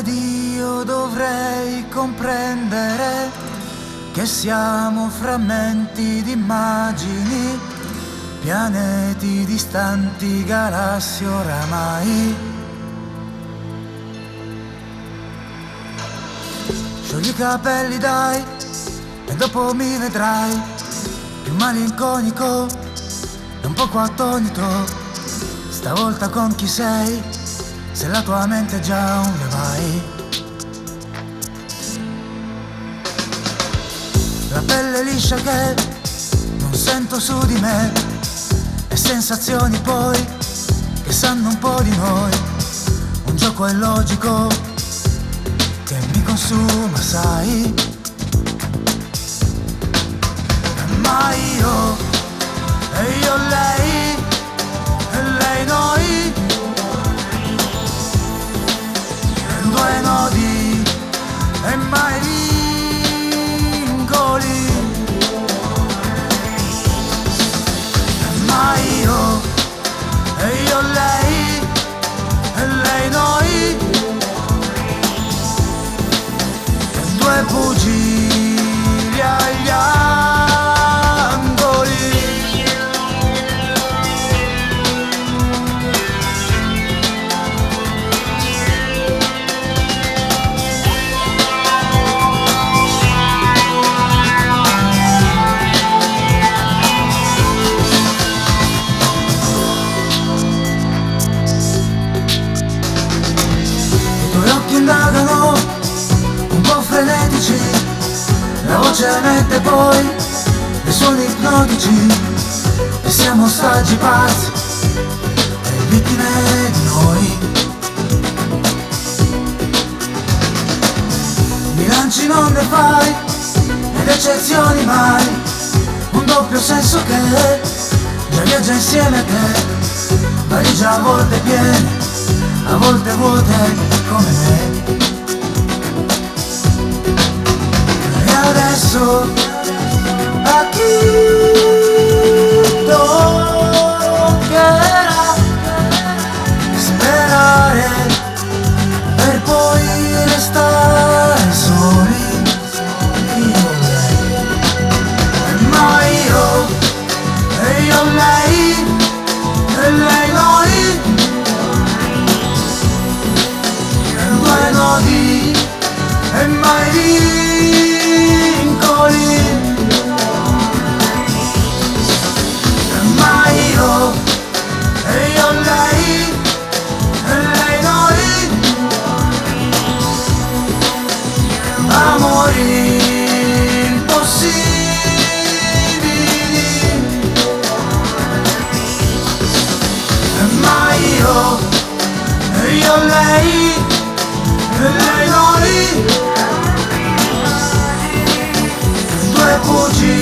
ed io dovrei comprendere che siamo frammenti di immagini, pianeti distanti, galassie oramai. Sciogli i capelli dai e dopo mi vedrai più malinconico e un poco attonito. Stavolta con chi sei, se la tua mente è già un vai. La pelle liscia che non sento su di me, e sensazioni poi che sanno un po' di noi. Un gioco illogico che mi consuma, sai. Ma io e io lei e lei noi, due nodi e mai vincoli. Ma io e io lei e lei noi, due pugili agli angoli. Indagano un po' frenetici, la voce emette poi dei suoni ipnotici, e siamo ostaggi pazzi e vittime di noi. Bilanci non ne fai ed eccezioni mai, un doppio senso che già viaggia insieme a te, valigia a volte piene, a volte vuote come me. E adesso a chi toccherà sperare per poi restare soli, io e lei. Ma io e io lei e lei noi, due nodi e mai vincoli. Ma io e io lei e lei noi, amori impossibili. Ma io e io lei e lei noi, due pugili